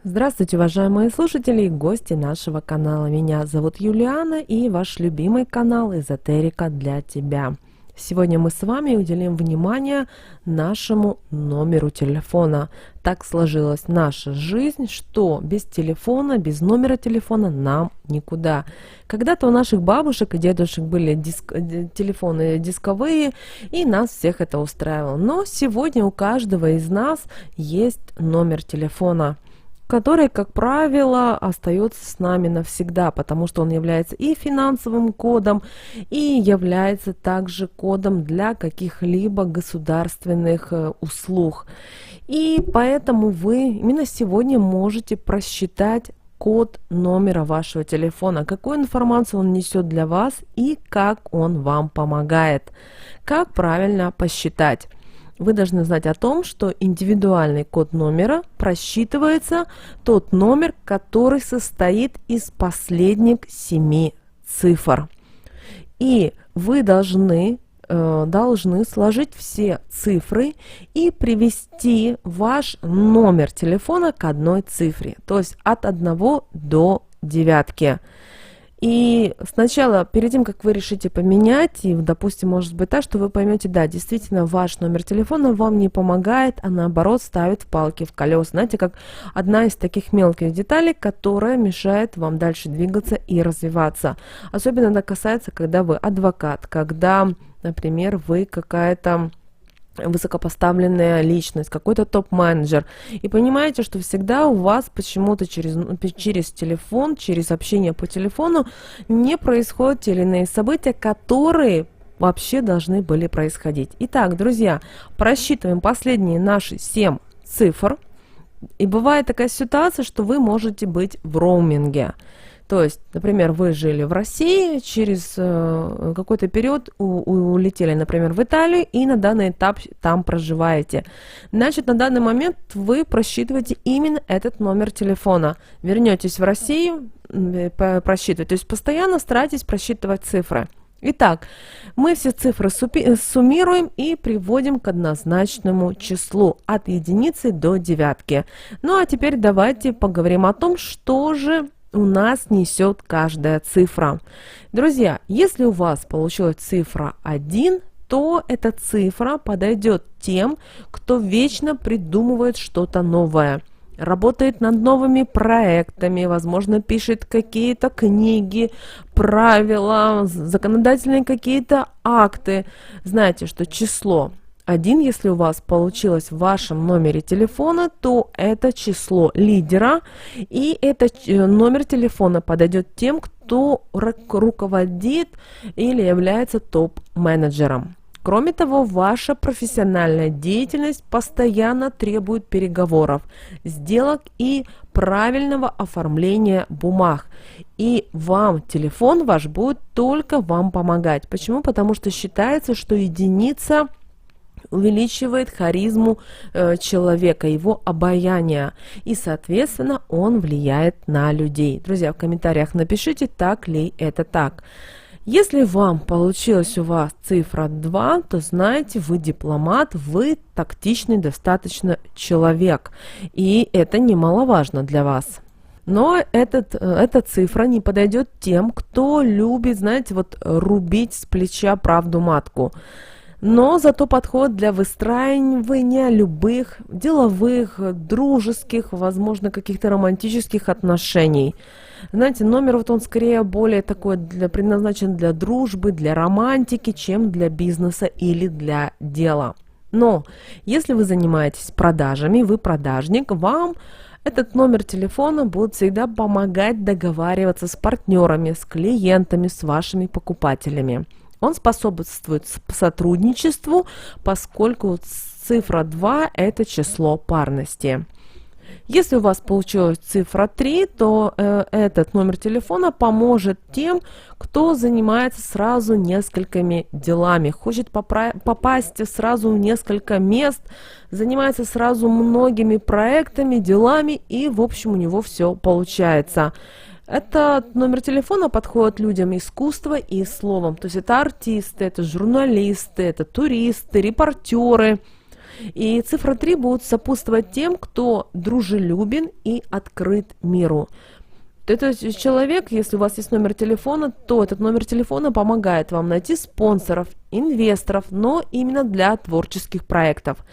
Здравствуйте, уважаемые слушатели и гости нашего канала. Меня зовут Юлиана и ваш любимый канал «Эзотерика для тебя». Сегодня мы с вами уделим внимание нашему номеру телефона. Так сложилась наша жизнь, что без телефона, без номера телефона нам никуда. Когда-то у наших бабушек и дедушек были телефоны дисковые, и нас всех это устраивало. Но сегодня у каждого из нас есть номер телефона, который, как правило, остается с нами навсегда, потому что он является и финансовым кодом, и является также кодом для каких-либо государственных услуг. И поэтому вы именно сегодня можете просчитать код номера вашего телефона, какую информацию он несет для вас и как он вам помогает. Как правильно посчитать? Вы должны знать о том, что индивидуальный код номера просчитывается тот номер, который состоит из последних 7 цифр. И вы должны сложить все цифры и привести ваш номер телефона к одной цифре, то есть от 1 до 9. И сначала, перед тем, как вы решите поменять, и, допустим, может быть так, что вы поймете, да, действительно, ваш номер телефона вам не помогает, а наоборот ставит палки в колеса. Знаете, как одна из таких мелких деталей, которая мешает вам дальше двигаться и развиваться. Особенно это касается, когда вы адвокат, когда, например, вы какая-то высокопоставленная личность, какой-то топ-менеджер, и понимаете, что всегда у вас почему-то через телефон, через общение по телефону не происходят те или иные события, которые вообще должны были происходить. Итак, друзья, просчитываем последние наши 7 цифр, и бывает такая ситуация, что вы можете быть в роуминге. То есть, например, вы жили в России, через какой-то период улетели, например, в Италию и на данный этап там проживаете. Значит, на данный момент вы просчитываете именно этот номер телефона. Вернетесь в Россию, просчитывать. То есть постоянно старайтесь просчитывать цифры. Итак, мы все цифры суммируем и приводим к однозначному числу от единицы до 9. Ну а теперь давайте поговорим о том, что же у нас несет каждая цифра. Друзья, если у вас получилась цифра 1, то эта цифра подойдет тем, кто вечно придумывает что-то новое, работает над новыми проектами, возможно, пишет какие-то книги, правила, законодательные какие-то акты. Знаете, что число 1, если у вас получилось в вашем номере телефона, то это число лидера, и этот номер телефона подойдет тем, кто руководит или является топ-менеджером. Кроме того, ваша профессиональная деятельность постоянно требует переговоров, сделок и правильного оформления бумаг. И вам телефон ваш будет только вам помогать. Почему? Потому что считается, что единица увеличивает харизму человека, его обаяние, и, соответственно, он влияет на людей. Друзья, в комментариях напишите, так ли это так. Если вам получилась у вас цифра 2, то знаете, вы дипломат, вы тактичный достаточно человек, и это немаловажно для вас. Но эта цифра не подойдет тем, кто любит, знаете, вот рубить с плеча правду матку. Но зато подход для выстраивания любых деловых, дружеских, возможно, каких-то романтических отношений. Знаете, номер вот он скорее более такой предназначен для дружбы, для романтики, чем для бизнеса или для дела. Но если вы занимаетесь продажами, вы продажник, вам этот номер телефона будет всегда помогать договариваться с партнерами, с клиентами, с вашими покупателями. Он способствует сотрудничеству, поскольку цифра 2 – это число парности. Если у вас получилась цифра 3, то этот номер телефона поможет тем, кто занимается сразу несколькими делами, хочет попасть сразу в несколько мест, занимается сразу многими проектами, делами, и, в общем, у него все получается. Этот номер телефона подходит людям искусства и словом. То есть это артисты, это журналисты, это туристы, репортеры. И цифра 3 будет сопутствовать тем, кто дружелюбен и открыт миру. Это человек, если у вас есть номер телефона, то этот номер телефона помогает вам найти спонсоров, инвесторов, но именно для творческих проектов.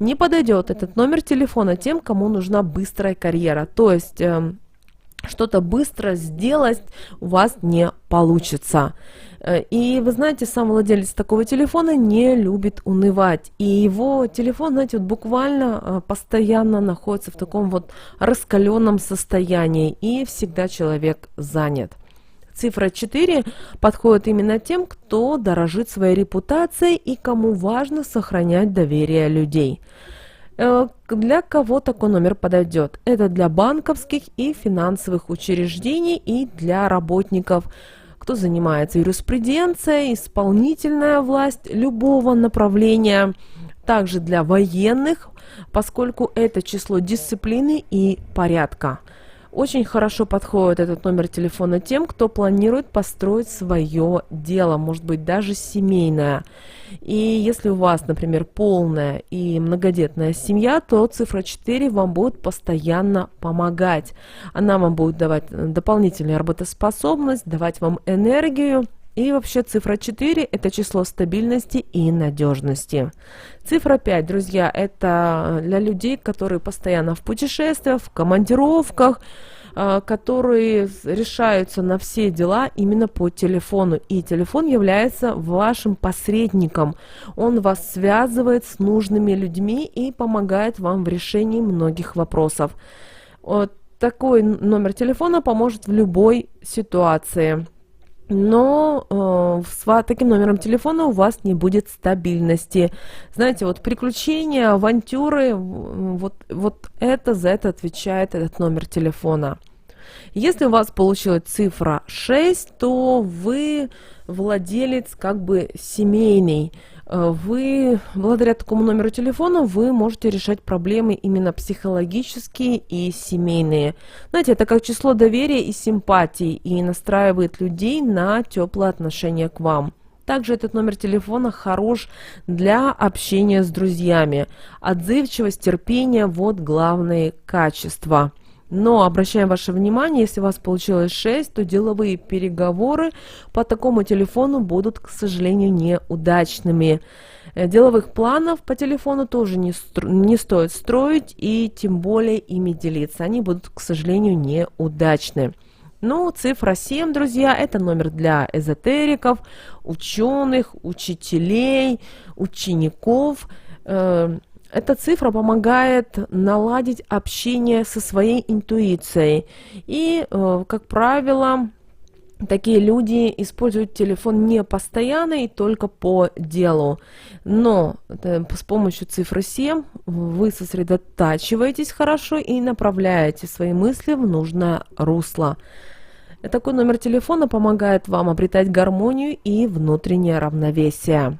Не подойдет этот номер телефона тем, кому нужна быстрая карьера, то есть что-то быстро сделать у вас не получится. И вы знаете, сам владелец такого телефона не любит унывать. И его телефон, знаете, вот буквально постоянно находится в таком вот раскаленном состоянии. И всегда человек занят. Цифра 4 подходит именно тем, кто дорожит своей репутацией и кому важно сохранять доверие людей. Для кого такой номер подойдет? Это для банковских и финансовых учреждений и для работников, кто занимается юриспруденцией, исполнительная власть любого направления, также для военных, поскольку это число дисциплины и порядка. Очень хорошо подходит этот номер телефона тем, кто планирует построить свое дело, может быть, даже семейное. И если у вас, например, полная и многодетная семья, то цифра 4 вам будет постоянно помогать. Она вам будет давать дополнительную работоспособность, давать вам энергию. И вообще цифра 4 – это число стабильности и надежности. Цифра 5, друзья, это для людей, которые постоянно в путешествиях, в командировках, которые решаются на все дела именно по телефону. И телефон является вашим посредником. Он вас связывает с нужными людьми и помогает вам в решении многих вопросов. Вот такой номер телефона поможет в любой ситуации. Но с таким номером телефона у вас не будет стабильности. Знаете, вот приключения, авантюры, вот это за это отвечает этот номер телефона. Если у вас получилась цифра 6, то вы владелец как бы семейный. Вы, благодаря такому номеру телефона, вы можете решать проблемы именно психологические и семейные. Знаете, это как число доверия и симпатии, и настраивает людей на теплые отношения к вам. Также этот номер телефона хорош для общения с друзьями. Отзывчивость, терпение – вот главные качества. Но обращаем ваше внимание, если у вас получилось 6, то деловые переговоры по такому телефону будут, к сожалению, неудачными. Деловых планов по телефону тоже не стоит строить и тем более ими делиться. Они будут, к сожалению, неудачны. Ну, цифра 7, друзья, это номер для эзотериков, ученых, учителей, учеников. Эта цифра помогает наладить общение со своей интуицией. И, как правило, такие люди используют телефон не постоянно и только по делу. Но с помощью цифры 7 вы сосредотачиваетесь хорошо и направляете свои мысли в нужное русло. Такой номер телефона помогает вам обретать гармонию и внутреннее равновесие.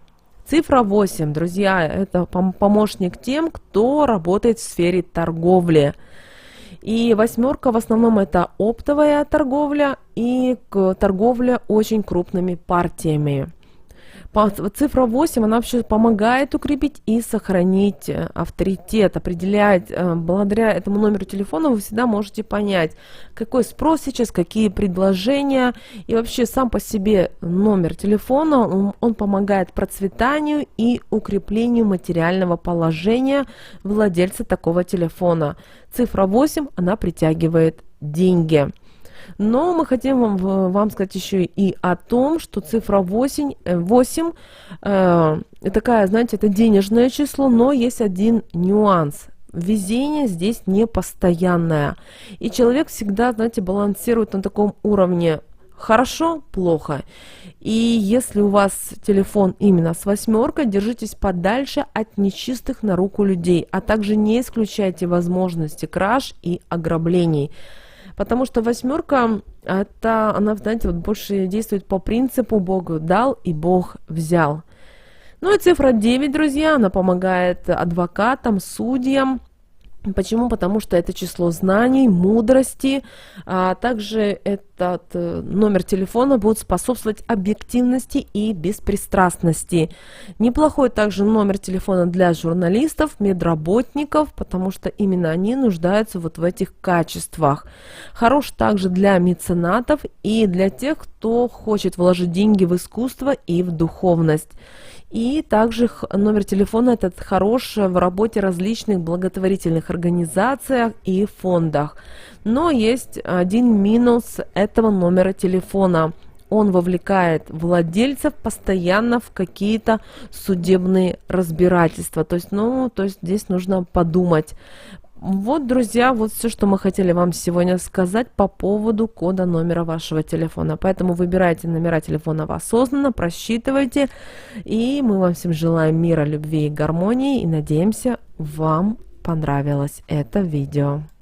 Цифра 8, друзья, это помощник тем, кто работает в сфере торговли. И восьмерка в основном это оптовая торговля и торговля очень крупными партиями. Цифра 8, она вообще помогает укрепить и сохранить авторитет, определять. Благодаря этому номеру телефона вы всегда можете понять, какой спрос сейчас, какие предложения. И вообще сам по себе номер телефона, он помогает процветанию и укреплению материального положения владельца такого телефона. Цифра 8, она притягивает деньги. Но мы хотим вам сказать еще и о том, что цифра 8 такая, знаете, это денежное число, но есть один нюанс. Везение здесь не постоянное. И человек всегда, знаете, балансирует на таком уровне хорошо, плохо. И если у вас телефон именно с восьмеркой, держитесь подальше от нечистых на руку людей, а также не исключайте возможности краж и ограблений. Потому что восьмерка, она, знаете, вот больше действует по принципу Бог дал и Бог взял. Ну и цифра 9, друзья, она помогает адвокатам, судьям. Почему? Потому что это число знаний, мудрости, а также это этот номер телефона будет способствовать объективности и беспристрастности. Неплохой также номер телефона для журналистов, медработников, потому что именно они нуждаются вот в этих качествах. Хорош также для меценатов и для тех, кто хочет вложить деньги в искусство и в духовность. И также номер телефона этот хорош в работе различных благотворительных организациях и фондах. Но есть один минус этого номера телефона. Он вовлекает владельцев постоянно в какие-то судебные разбирательства. То есть здесь нужно подумать. Вот, друзья, вот все, что мы хотели вам сегодня сказать по поводу кода номера вашего телефона. Поэтому выбирайте номера телефона осознанно, просчитывайте. И мы вам всем желаем мира, любви и гармонии. И надеемся, вам понравилось это видео.